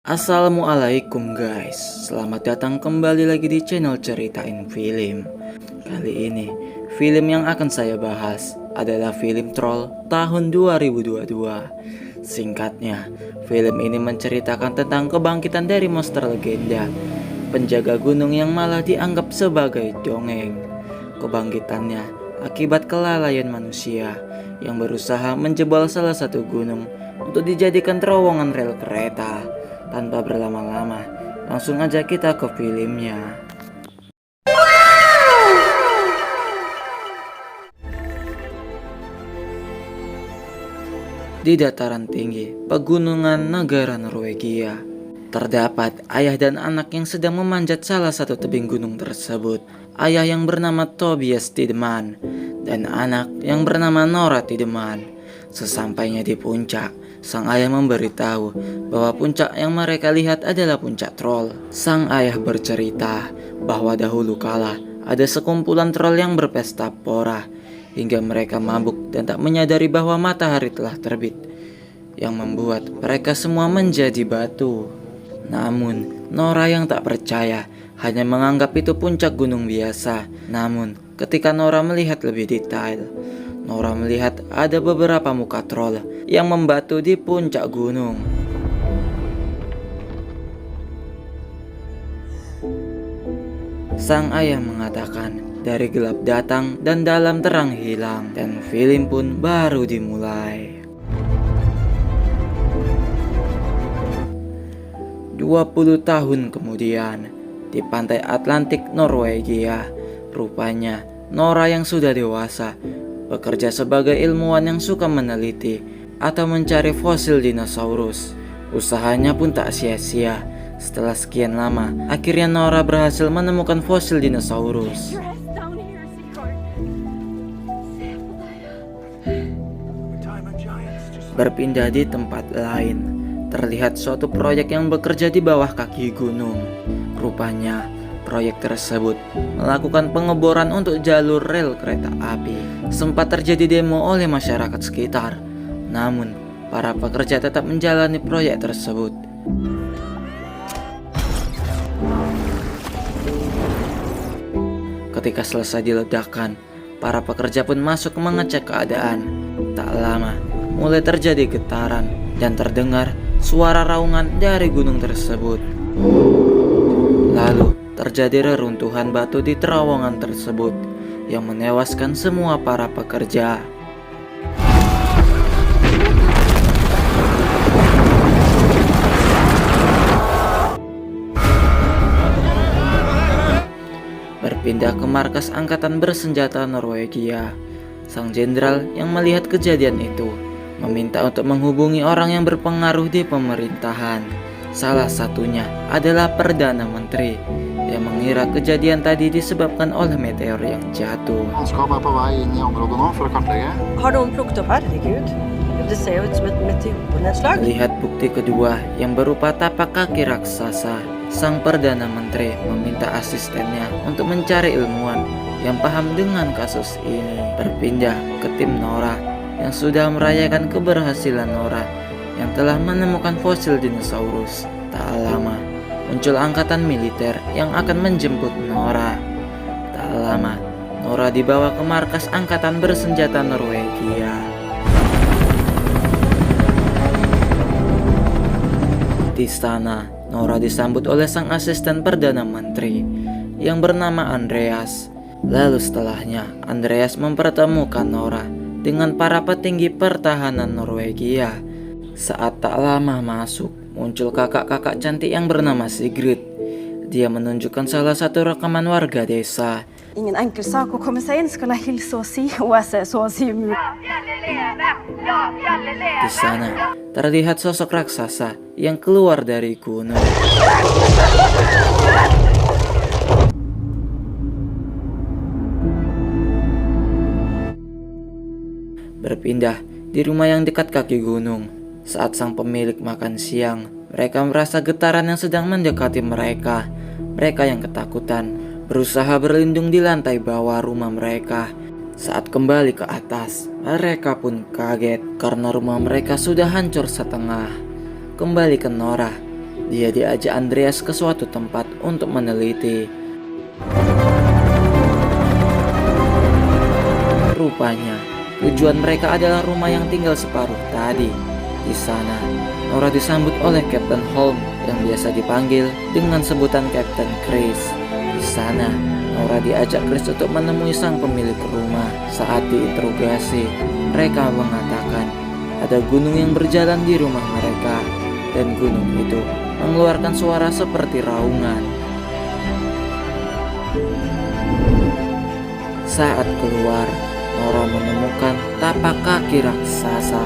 Assalamualaikum guys, selamat datang kembali lagi di channel Ceritain Film. Kali ini, film yang akan saya bahas adalah film Troll tahun 2022. Singkatnya, film ini menceritakan tentang kebangkitan dari monster legenda, penjaga gunung yang malah dianggap sebagai dongeng. Kebangkitannya akibat kelalaian manusia yang berusaha menjebol salah satu gunung untuk dijadikan terowongan rel kereta. Tanpa berlama-lama, langsung aja kita ke filmnya. Di dataran tinggi pegunungan negara Norwegia, terdapat ayah dan anak yang sedang memanjat salah satu tebing gunung tersebut. Ayah yang bernama Tobias Tideman dan anak yang bernama Nora Tideman. Sesampainya di puncak, sang ayah memberitahu bahwa puncak yang mereka lihat adalah puncak troll. Sang ayah bercerita bahwa dahulu kala ada sekumpulan troll yang berpesta pora hingga mereka mabuk dan tak menyadari bahwa matahari telah terbit, yang membuat mereka semua menjadi batu. Namun Nora yang tak percaya hanya menganggap itu puncak gunung biasa. Namun ketika Nora melihat lebih detail, Nora melihat ada beberapa muka troll yang membatu di puncak gunung. Sang ayah mengatakan dari gelap datang dan dalam terang hilang, dan film pun baru dimulai. 20 tahun kemudian, di pantai Atlantik Norwegia, rupanya Nora yang sudah dewasa bekerja sebagai ilmuwan yang suka meneliti atau mencari fosil dinosaurus. Usahanya pun tak sia-sia. Setelah sekian lama, akhirnya Nora berhasil menemukan fosil dinosaurus. Berpindah di tempat lain, terlihat suatu proyek yang bekerja di bawah kaki gunung. Rupanya proyek tersebut melakukan pengeboran untuk jalur rel kereta api. Sempat terjadi demo oleh masyarakat sekitar, namun para pekerja tetap menjalani proyek tersebut. Ketika selesai diledakkan, para pekerja pun masuk mengecek keadaan. Tak lama, mulai terjadi getaran dan terdengar suara raungan dari gunung tersebut. Lalu terjadi reruntuhan batu di terowongan tersebut yang menewaskan semua para pekerja. Berpindah ke markas angkatan bersenjata Norwegia, sang jenderal yang melihat kejadian itu meminta untuk menghubungi orang yang berpengaruh di pemerintahan. Salah satunya adalah Perdana Menteri yang mengira kejadian tadi disebabkan oleh meteor yang jatuh. Melihat bukti kedua yang berupa tapak kaki raksasa, sang Perdana Menteri meminta asistennya untuk mencari ilmuwan yang paham dengan kasus ini. Berpindah ke tim Nora yang sudah merayakan keberhasilan Nora yang telah menemukan fosil dinosaurus. Tak lama, muncul angkatan militer yang akan menjemput Nora. Tak lama, Nora dibawa ke markas angkatan bersenjata Norwegia. Di sana, Nora disambut oleh sang asisten Perdana Menteri yang bernama Andreas. Lalu setelahnya, Andreas mempertemukan Nora dengan para petinggi pertahanan Norwegia. Saat tak lama masuk, muncul kakak-kakak cantik yang bernama Sigrid. Dia menunjukkan salah satu rekaman warga desa. Ingen enkel sak å komme seg inn, skal jeg hilse og si. Og jeg ser så å si umulig. Di sana, terlihat sosok raksasa yang keluar dari gunung. Berpindah di rumah yang dekat kaki gunung. Saat sang pemilik makan siang, mereka merasa getaran yang sedang mendekati mereka. Mereka yang ketakutan berusaha berlindung di lantai bawah rumah mereka. Saat kembali ke atas, mereka pun kaget karena rumah mereka sudah hancur setengah. Kembali ke Nora, Dia diajak Andreas ke suatu tempat untuk meneliti. Rupanya, tujuan mereka adalah rumah yang tinggal separuh tadi. Di sana, Nora disambut oleh Kapten Holm yang biasa dipanggil dengan sebutan Kapten Chris. Di sana, Nora diajak Chris untuk menemui sang pemilik rumah. Saat diinterogasi, mereka mengatakan ada gunung yang berjalan di rumah mereka, dan gunung itu mengeluarkan suara seperti raungan. Saat keluar, Nora menemukan tapak kaki raksasa.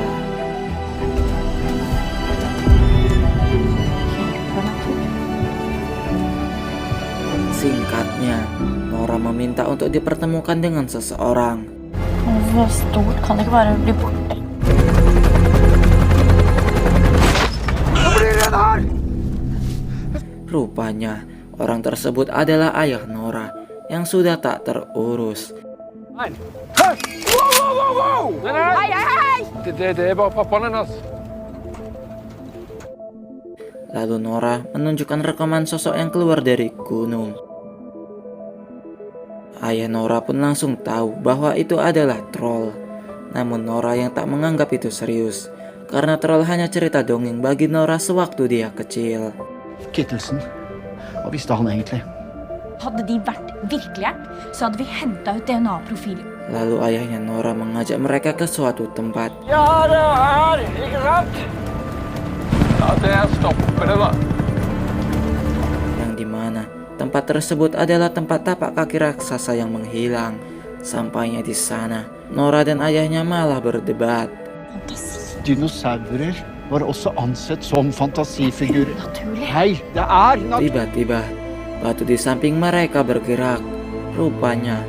Singkatnya, Nora meminta untuk dipertemukan dengan seseorang. Hvor stort kan det ikke være å bli borte? Rupanya, orang tersebut adalah ayah Nora yang sudah tak terurus. Det är bara pappan hennes. Lalu Nora menunjukkan rekaman sosok yang keluar dari gunung. Ayah Nora pun langsung tahu bahwa itu adalah troll. Namun Nora yang tak menganggap itu serius, karena troll hanya cerita dongeng bagi Nora sewaktu dia kecil. Kittelsen. Hva visste han egentlig? Hadde de vært virkelige, så hadde vi hentet ut DNA-profiler. Lalu ayahnya Nora mengajak mereka ke suatu tempat. Ja, det här, ikke sant? Ja, det stopper det da. Yang dimana tempat tersebut adalah tempat tapak kaki raksasa yang menghilang. Sampainya di sana, Nora dan ayahnya malah berdebat. Fantasi. Dinosaurer var også ansett som fantasifigurer. Naturlig. Hei, det er Tiba-tiba, batu di samping mereka bergerak. Rupanya,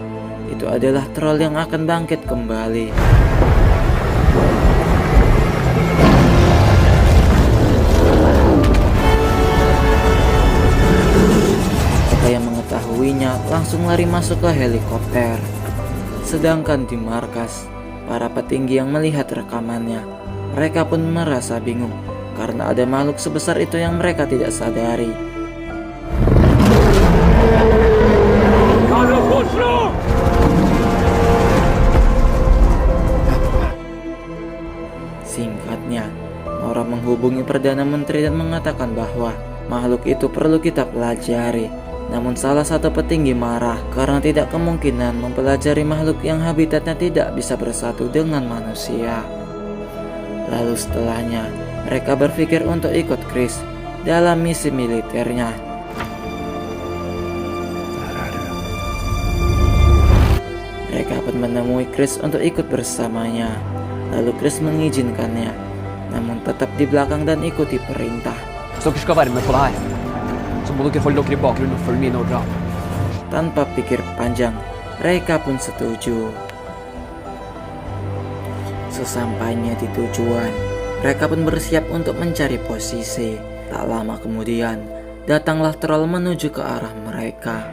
itu adalah troll yang akan bangkit kembali. Mereka yang mengetahuinya langsung lari masuk ke helikopter. Sedangkan di markas, para petinggi yang melihat rekamannya, mereka pun merasa bingung karena ada makhluk sebesar itu yang mereka tidak sadari. Singkatnya, Nora menghubungi Perdana Menteri dan mengatakan bahwa makhluk itu perlu kita pelajari. Namun salah satu petinggi marah karena tidak kemungkinan mempelajari makhluk yang habitatnya tidak bisa bersatu dengan manusia. Lalu setelahnya, mereka berpikir untuk ikut Chris dalam misi militernya. Mereka pun menemui Chris untuk ikut bersamanya. Lalu Chris mengizinkannya, namun tetap di belakang dan ikuti perintah. Så dere skal være med på det her. Så må dere holde dere i bakgrunnen og følge mine ordre. Tanpa pikir panjang, mereka pun setuju. Sesampainya di tujuan, mereka pun bersiap untuk mencari posisi. Tak lama kemudian, datanglah troll menuju ke arah mereka.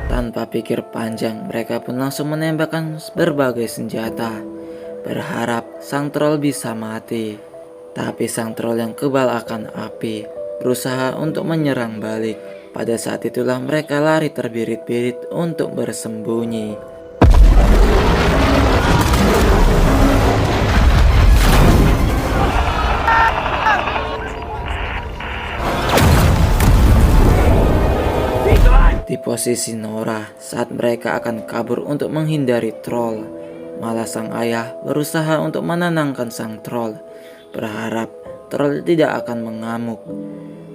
Tanpa pikir panjang, mereka pun langsung menembakkan berbagai senjata, berharap sang troll bisa mati. Tapi sang troll yang kebal akan api berusaha untuk menyerang balik. Pada saat itulah mereka lari terbirit-birit untuk bersembunyi. Di posisi Nora saat mereka akan kabur untuk menghindari troll, malah sang ayah berusaha untuk menenangkan sang troll, berharap troll tidak akan mengamuk.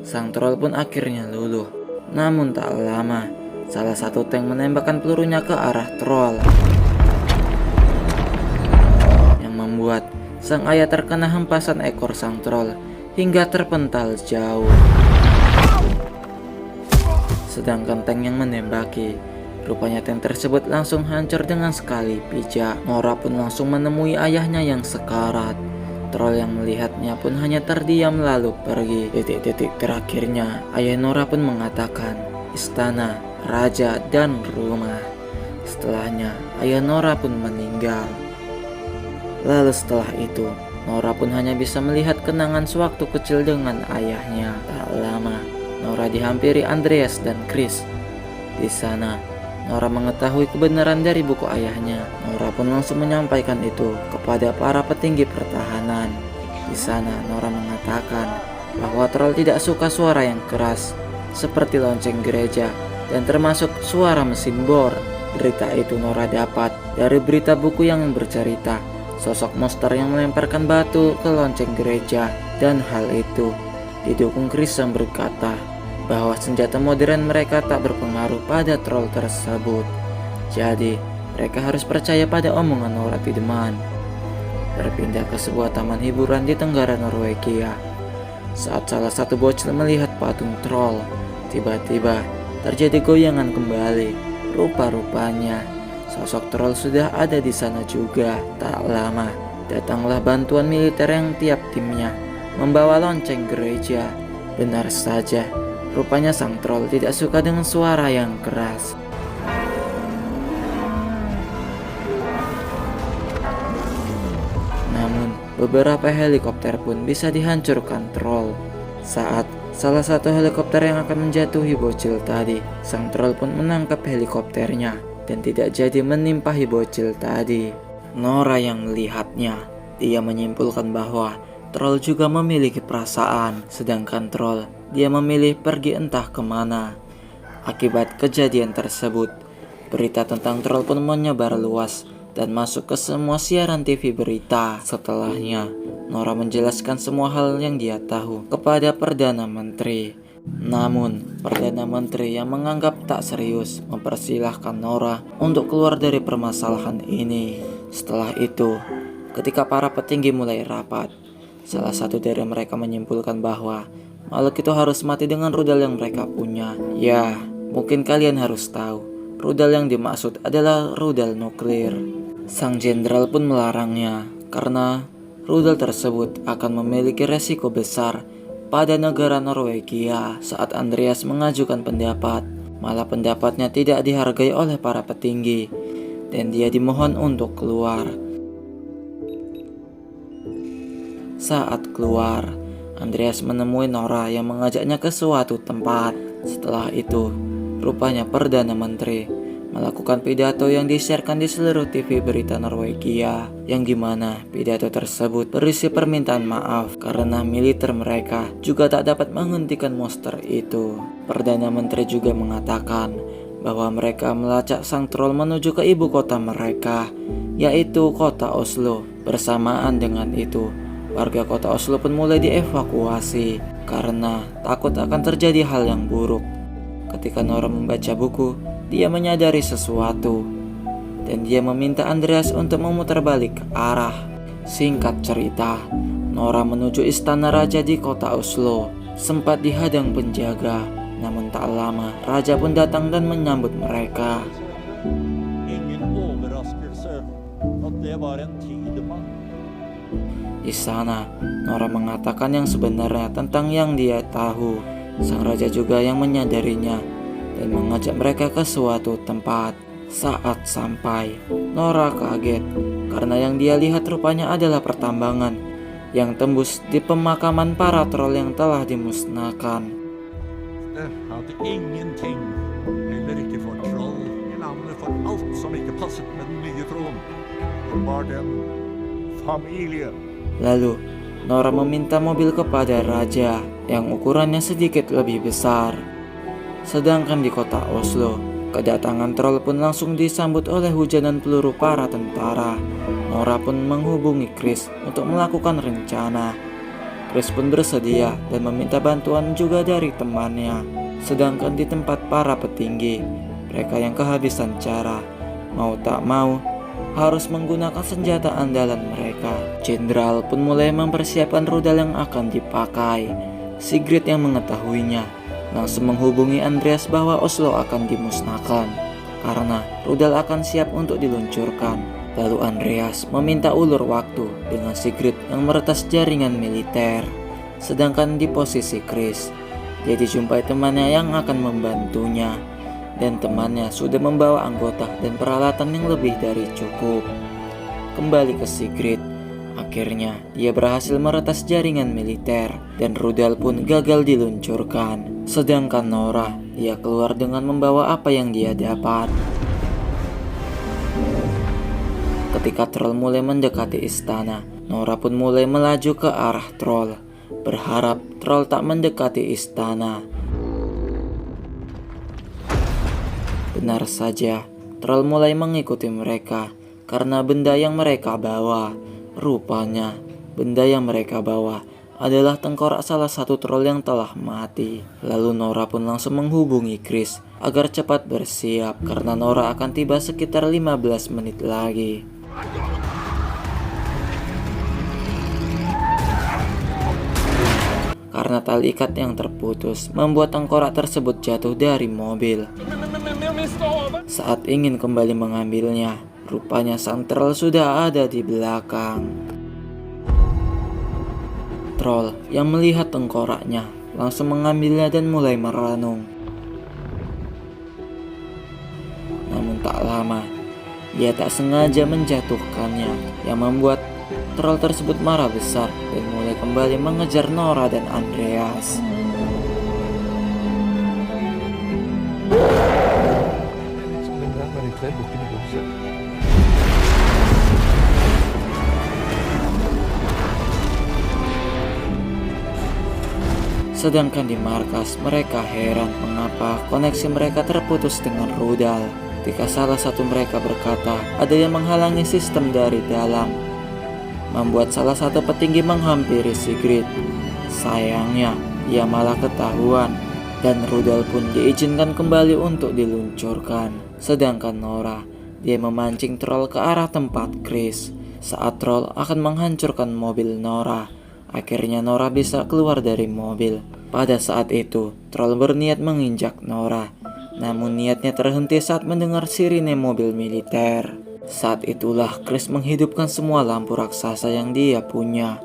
Sang troll pun akhirnya luluh. Namun tak lama, salah satu tank menembakkan pelurunya ke arah troll, yang membuat sang ayah terkena hempasan ekor sang troll hingga terpental jauh. Sedangkan tank yang menembaki, rupanya tank tersebut langsung hancur dengan sekali pijak. Nora pun langsung menemui ayahnya yang sekarat. Troll yang melihatnya pun hanya terdiam lalu pergi. Detik-detik terakhirnya, ayah Nora pun mengatakan istana, raja, dan rumah. Setelahnya, ayah Nora pun meninggal. Lalu setelah itu, Nora pun hanya bisa melihat kenangan sewaktu kecil dengan ayahnya. Tak lama, Nora dihampiri Andreas dan Chris. Di sana, Nora mengetahui kebenaran dari buku ayahnya. Nora pun langsung menyampaikan itu kepada para petinggi pertahanan. Di sana, Nora mengatakan bahwa troll tidak suka suara yang keras, seperti lonceng gereja, dan termasuk suara mesin bor. Berita itu Nora dapat dari berita buku yang bercerita sosok monster yang melemparkan batu ke lonceng gereja, dan hal itu didukung Chris yang berkata bahwa senjata modern mereka tak berpengaruh pada troll tersebut. Jadi mereka harus percaya pada omongan Nora Tideman. Berpindah ke sebuah taman hiburan di tenggara Norwegia. Saat salah satu bocil melihat patung troll, tiba-tiba terjadi goyangan kembali. Rupa-rupanya sosok troll sudah ada di sana juga. Tak lama, datanglah bantuan militer yang tiap timnya membawa lonceng gereja. Benar saja, rupanya sang troll tidak suka dengan suara yang keras. Namun, beberapa helikopter pun bisa dihancurkan troll. Saat salah satu helikopter yang akan menjatuhi bocil tadi, sang troll pun menangkap helikopternya dan tidak jadi menimpahi bocil tadi. Nora yang melihatnya, dia menyimpulkan bahwa troll juga memiliki perasaan, sedangkan troll dia memilih pergi entah kemana. Akibat kejadian tersebut, berita tentang troll pun menyebar luas dan masuk ke semua siaran TV berita. Setelahnya, Nora menjelaskan semua hal yang dia tahu kepada Perdana Menteri. Namun, Perdana Menteri yang menganggap tak serius mempersilahkan Nora untuk keluar dari permasalahan ini. Setelah itu, ketika para petinggi mulai rapat, salah satu dari mereka menyimpulkan bahwa makhluk itu harus mati dengan rudal yang mereka punya. Ya, mungkin kalian harus tahu, rudal yang dimaksud adalah rudal nuklir. Sang jenderal pun melarangnya karena rudal tersebut akan memiliki resiko besar pada negara Norwegia. Saat Andreas mengajukan pendapat, malah pendapatnya tidak dihargai oleh para petinggi dan dia dimohon untuk keluar. Saat keluar, Andreas menemui Nora yang mengajaknya ke suatu tempat. Setelah itu, rupanya Perdana Menteri melakukan pidato yang disiarkan di seluruh TV berita Norwegia, yang dimana pidato tersebut berisi permintaan maaf karena militer mereka juga tak dapat menghentikan monster itu. Perdana Menteri juga mengatakan bahwa mereka melacak sang troll menuju ke ibu kota mereka, yaitu kota Oslo. Bersamaan dengan itu, warga kota Oslo pun mulai dievakuasi karena takut akan terjadi hal yang buruk. Ketika Nora membaca buku, dia menyadari sesuatu dan dia meminta Andreas untuk memutar balik arah. Singkat cerita, Nora menuju istana raja di kota Oslo. Sempat dihadang penjaga, namun tak lama raja pun datang dan menyambut mereka. Di sana, Nora mengatakan yang sebenarnya tentang yang dia tahu. Sang raja juga yang menyadarinya dan mengajak mereka ke suatu tempat. Saat sampai, Nora kaget karena yang dia lihat rupanya adalah pertambangan yang tembus di pemakaman para troll yang telah dimusnahkan. Det hadde ingenting, heller ikke for troll, i navnet for alt som ikke passet med den nye troen. Det var den familie. Lalu, Nora meminta mobil kepada raja yang ukurannya sedikit lebih besar. Sedangkan di kota Oslo, kedatangan troll pun langsung disambut oleh hujanan peluru para tentara. Nora pun menghubungi Chris untuk melakukan rencana. Chris pun bersedia dan meminta bantuan juga dari temannya. Sedangkan di tempat para petinggi, mereka yang kehabisan cara, mau tak mau harus menggunakan senjata andalan mereka. Jenderal pun mulai mempersiapkan rudal yang akan dipakai. Sigrid yang mengetahuinya langsung menghubungi Andreas bahwa Oslo akan dimusnahkan karena rudal akan siap untuk diluncurkan. Lalu Andreas meminta ulur waktu dengan Sigrid yang meretas jaringan militer. Sedangkan di posisi Chris, dia dijumpai temannya yang akan membantunya, dan temannya sudah membawa anggota dan peralatan yang lebih dari cukup. Kembali ke Sigrid, Akhirnya, dia berhasil meretas jaringan militer dan rudal pun gagal diluncurkan. Sedangkan Nora, dia keluar dengan membawa apa yang dia dapat. Ketika troll mulai mendekati istana, Nora pun mulai melaju ke arah troll, berharap troll tak mendekati istana. Benar saja, troll mulai mengikuti mereka karena benda yang mereka bawa. Rupanya, benda yang mereka bawa adalah tengkorak salah satu troll yang telah mati. Lalu Nora pun langsung menghubungi Chris agar cepat bersiap karena Nora akan tiba sekitar 15 menit lagi. Karena tali ikat yang terputus membuat tengkorak tersebut jatuh dari mobil. Saat ingin kembali mengambilnya, rupanya sang troll sudah ada di belakang. Troll yang melihat tengkoraknya langsung mengambilnya dan mulai merenung. Namun tak lama, dia tak sengaja menjatuhkannya yang membuat troll tersebut marah besar dan mulai kembali mengejar Nora dan Andreas. Sedangkan di markas, mereka heran mengapa koneksi mereka terputus dengan rudal. Ketika salah satu mereka berkata ada yang menghalangi sistem dari dalam, membuat salah satu petinggi menghampiri Sigrid. Sayangnya, ia malah ketahuan dan rudal pun diizinkan kembali untuk diluncurkan. Sedangkan Nora, dia memancing troll ke arah tempat Chris. Saat troll akan menghancurkan mobil Nora, akhirnya Nora bisa keluar dari mobil. Pada saat itu, troll berniat menginjak Nora, namun niatnya terhenti saat mendengar sirine mobil militer. Saat itulah Chris menghidupkan semua lampu raksasa yang dia punya,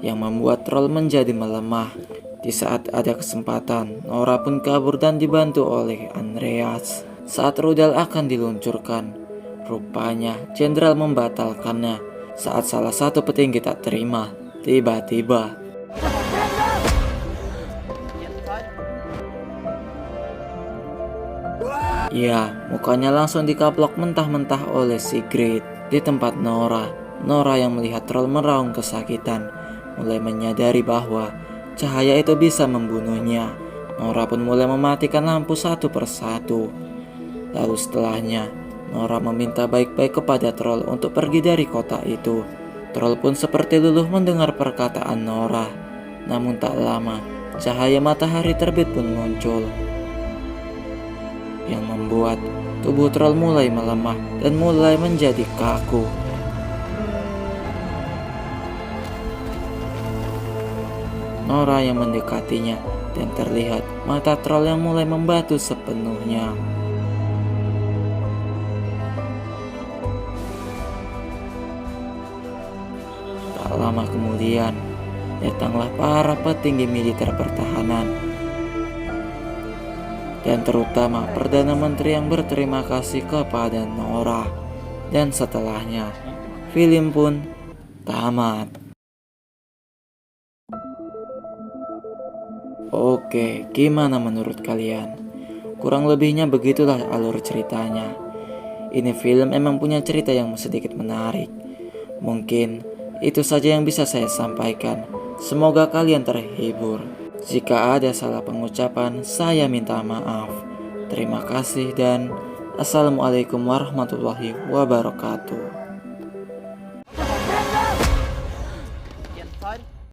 yang membuat troll menjadi melemah. Di saat ada kesempatan, Nora pun kabur dan dibantu oleh Andreas. Saat rudal akan diluncurkan, rupanya jenderal membatalkannya. Saat salah satu petinggi tak terima, tiba-tiba mukanya langsung dikaplok mentah-mentah oleh Sigrid di tempat Nora. Nora yang melihat troll meraung kesakitan mulai menyadari bahwa cahaya itu bisa membunuhnya. Nora pun mulai mematikan lampu satu persatu. Lalu setelahnya, Nora meminta baik-baik kepada troll untuk pergi dari kota itu. Troll pun seperti luluh mendengar perkataan Nora. Namun tak lama, cahaya matahari terbit pun muncul, yang membuat tubuh troll mulai melemah dan mulai menjadi kaku. Nora yang mendekatinya dan terlihat mata troll yang mulai membatu sepenuhnya. Tak lama kemudian, datanglah para petinggi militer pertahanan dan terutama Perdana Menteri yang berterima kasih kepada Nora. Dan setelahnya, film pun tamat. Oke, gimana menurut kalian? Kurang lebihnya begitulah alur ceritanya. Ini film emang punya cerita yang sedikit menarik. Mungkin itu saja yang bisa saya sampaikan. Semoga kalian terhibur. Jika ada salah pengucapan, saya minta maaf. Terima kasih dan Assalamualaikum warahmatullahi wabarakatuh.